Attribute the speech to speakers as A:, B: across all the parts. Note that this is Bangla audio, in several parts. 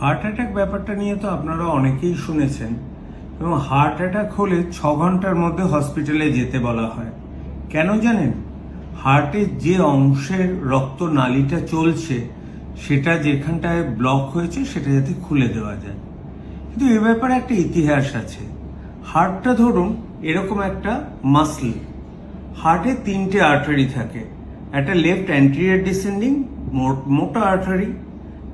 A: হার্ট অ্যাটাক ব্যাপারটা নিয়ে তো আপনারা অনেকেই শুনেছেন এবং হার্ট অ্যাটাক হলে 6 ঘন্টার মধ্যে হসপিটালে যেতে বলা হয়। কেন জানেন? হার্টের যে অংশের রক্ত নালীটা চলছে সেটা যেখানটায় ব্লক হয়েছে সেটা যাতে খুলে দেওয়া যায়। কিন্তু এ ব্যাপারে একটা ইতিহাস আছে। হার্টটা ধরুন এরকম একটা মাসল। হার্টে 3টে আর্টারি থাকে, একটা লেফট অ্যান্টেরিয়র ডিসেন্ডিং মোটা আর্টারি,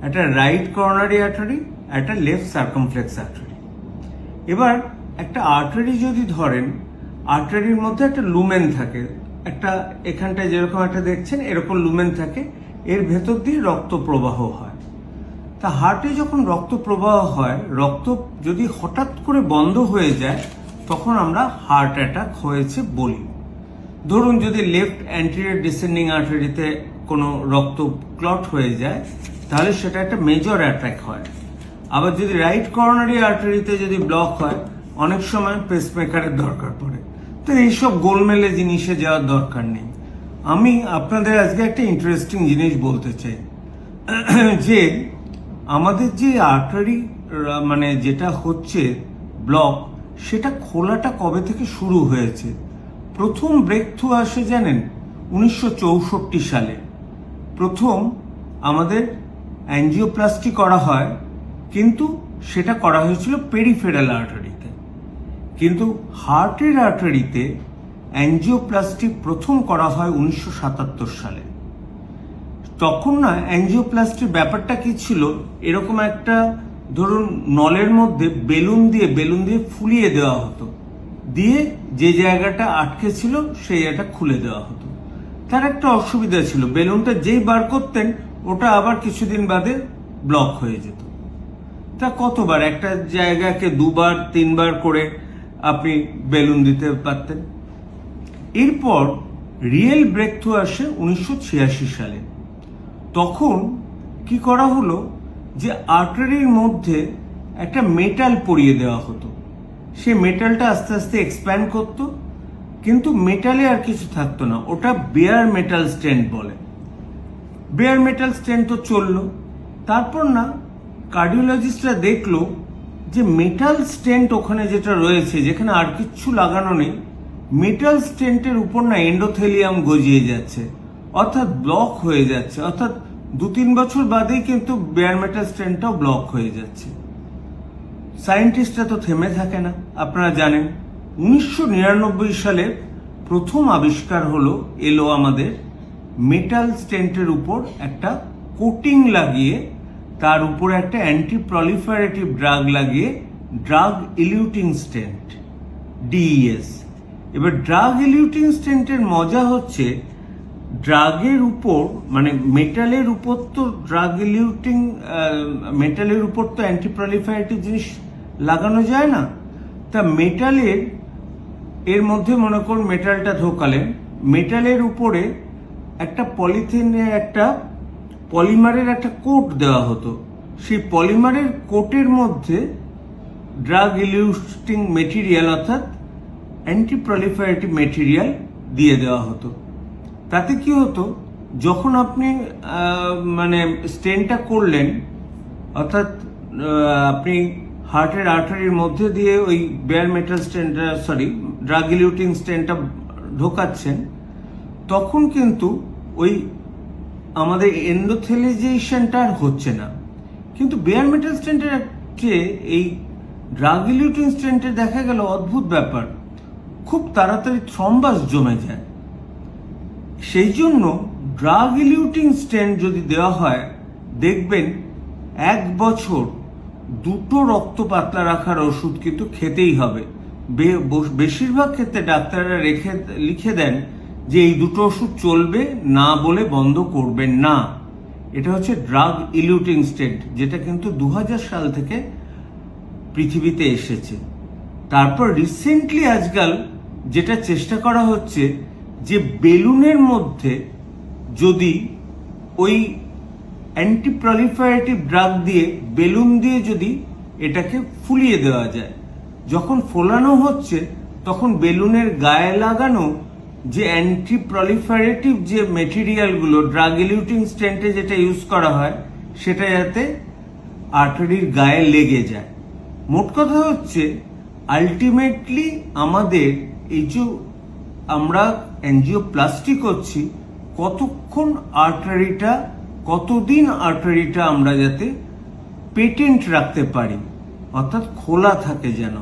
A: একটা রাইট করোনারি আর্টারি, একটা লেফট সার্কামফ্লেক্স আর্টারি। এবার একটা আর্টারি যদি ধরেন, আর্টারির মধ্যে একটা লুমেন থাকে, একটা এখানটায় যেরকম একটা দেখছেন এরকম লুমেন থাকে, এর ভেতর দিয়ে রক্ত প্রবাহ হয়। তা হার্টে যখন রক্ত প্রবাহ হয়, রক্ত যদি হঠাৎ করে বন্ধ হয়ে যায় তখন আমরা হার্ট অ্যাটাক হয়েছে বলি। ধরুন যদি লেফট অ্যান্টেরিয়র ডিসেন্ডিং আর্টারিতে কোনো রক্ত ক্লট হয়ে যায় তাহলে সেটা একটা মেজর অ্যাটাক হয়। আবার যদি রাইট করোনারি আর্টারিতে যদি ব্লক হয় অনেক সময় পেসমেকারের দরকার পড়ে। তো এইসব গোলমেলে জিনিসে যাওয়ার দরকার নেই। আমি আপনাদের আজকে একটা ইন্টারেস্টিং জিনিস বলতে চাই যে আমাদের যে আর্টারি মানে যেটা হচ্ছে ব্লক, সেটা খোলাটা কবে থেকে শুরু হয়েছে। প্রথম ব্রেক থ্রু আসে জানেন 1964 সালে। প্রথম আমাদের অ্যাঞ্জিওপ্লাস্টি করা হয়, কিন্তু সেটা করা হয়েছিল পেরিফেরাল আর্টারিতে। কিন্তু হার্টের আর্টারিতে অ্যাঞ্জিওপ্লাস্টি প্রথম করা হয় 1977 সালে। তখন না অ্যাঞ্জিওপ্লাস্টির ব্যাপারটা কি ছিল, এরকম একটা ধরুন নলের মধ্যে বেলুন দিয়ে ফুলিয়ে দেওয়া হতো, দিয়ে যে জায়গাটা আটকে ছিল সেই জায়গাটা খুলে দেওয়া হতো। তার একটা অসুবিধা ছিল, বেলুনটা যেই বার করতেন ওটা আবার কিছুদিন বাদে ব্লক হয়ে যেত। তা কতবার একটা জায়গাকে 2বার 3বার করে আপনি বেলুন দিতে পারতেন। এরপর রিয়েল ব্রেক থ্রু আসে 1986 সালে। তখন কি করা হলো যে আর্টারির মধ্যে একটা মেটাল পরিয়ে দেওয়া হতো, সে মেটালটা আস্তে আস্তে এক্সপ্যান্ড করতো, কিন্তু মেটালে আর কিছু থাকতো না, ওটা বেয়ার মেটাল স্টেন্ট বলে। বেয়ার মেটাল স্টেন্ট তো চললো। তারপর না কার্ডিওলজিস্টরা দেখলো যে মেটাল স্টেন্ট ওখানে যেটা রয়েছে, যেখানে আর কিচ্ছু লাগানো নেই, মেটাল স্টেন্টের উপর না এন্ডোথেলিয়াম গজিয়ে যাচ্ছে, অর্থাৎ ব্লক হয়ে যাচ্ছে। অর্থাৎ 2-3 বছর বাদেই কিন্তু বেয়ার মেটাল স্টেন্টটাও ব্লক হয়ে যাচ্ছে। সায়েন্টিস্টরা তো থেমে থাকে না, আপনারা জানেন। 1999 সালে প্রথম আবিষ্কার এলো আমাদের মেটাল স্টেন্টের উপর একটা কোটিং লাগিয়ে, তার উপরে একটা অ্যান্টি প্রলিফারেটিভ ড্রাগ লাগিয়ে, ড্রাগ ইলিউটিং স্টেন্ট, ডিইএস। এবার ড্রাগ ইলিউটিং স্টেন্টের মজা হচ্ছে, ড্রাগের উপর মানে মেটালের উপর তো ড্রাগ ইলিউটিং, মেটালের উপর তো অ্যান্টি প্রলিফারেটিভ জিনিস লাগানো যায় না। তা মেটালের এর মধ্যে মনে করুন মেটালটা ঢোকালেন, মেটালের উপরে একটা পলিথিনের একটা পলিমারের একটা কোট দেওয়া হতো, সেই পলিমারের কোটের মধ্যে ড্রাগ ইলিউটিং মেটেরিয়াল অর্থাৎ অ্যান্টি প্রলিফারেটিভ মেটেরিয়াল দিয়ে দেওয়া হতো। তাতে কি হতো, যখন আপনি মানে স্টেনটা করলেন, অর্থাৎ আপনি হার্টের আর্টারির মধ্যে দিয়ে ওই বেয়ার মেটাল স্টেনটা ড্রাগ ইলিউটিং স্টেনটা ঢোকাচ্ছেন, তখন কিন্তু ওই আমাদের এন্ডোথেলিজেশনটা আর হচ্ছে না। কিন্তু বেয়ার মেটাল স্টেন্টের চেয়ে এই ড্রাগ ইলিউটিং স্টেন্টের দেখা গেল অদ্ভুত ব্যাপার, খুব তাড়াতাড়ি থ্রম্বাস জমে যায়। সেই জন্য ড্রাগ ইলিউটিং স্টেন্ট যদি দেওয়া হয়, দেখবেন 1 বছর 2টো রক্ত পাতলা রাখার ওষুধ কিন্তু খেতেই হবে। বেশিরভাগ ক্ষেত্রে ডাক্তাররা লিখে দেন যে এই 2টো ওষুধ চলবে না বলে বন্ধ করবেন না। এটা হচ্ছে ড্রাগ ইলিউটিং স্টেন্ট, যেটা কিন্তু 2000 সাল থেকে পৃথিবীতে এসেছে। তারপর রিসেন্টলি আজকাল যেটা চেষ্টা করা হচ্ছে যে বেলুনের মধ্যে যদি ওই অ্যান্টি প্রলিফারেটিভ ড্রাগ দিয়ে বেলুন দিয়ে যদি এটাকে ফুলিয়ে দেওয়া যায়, যখন ফোলানো হচ্ছে তখন বেলুনের গায়ে লাগানো যে অ্যান্টি প্রলিফারেটিভ যে মেটেরিয়ালগুলো ড্রাগ ইলিউটিং স্টেন্টে যেটা ইউজ করা হয় সেটা যাতে আর্টারির গায়ে লেগে যায়। মোট কথা হচ্ছে আলটিমেটলি আমাদের এই যে আমরা অ্যাঞ্জিওপ্লাস্টি করছি, কতদিন আর্টারিটা আমরা যাতে পেটেন্ট রাখতে পারি, অর্থাৎ খোলা থাকে যেন।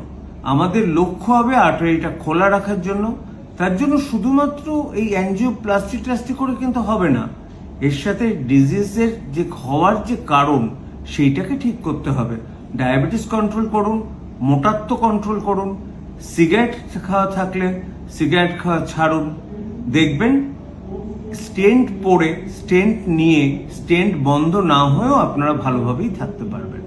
A: আমাদের লক্ষ্য হবে আর্টারিটা খোলা রাখার জন্য। তার জন্য শুধুমাত্র এই অ্যাঞ্জিওপ্লাস্টি করে কিন্তু হবে না, এর সাথে ডিজিজের যে হওয়ার যে কারণ সেইটাকে ঠিক করতে হবে। ডায়াবেটিস কন্ট্রোল করুন, মোটাত্ব কন্ট্রোল করুন, সিগারেট খাওয়া থাকলে সিগারেট খাওয়া ছাড়ুন। দেখবেন স্টেন্ট পরে, স্টেন্ট নিয়ে, স্টেন্ট বন্ধ না হয়েও আপনারা ভালোভাবেই থাকতে পারবেন।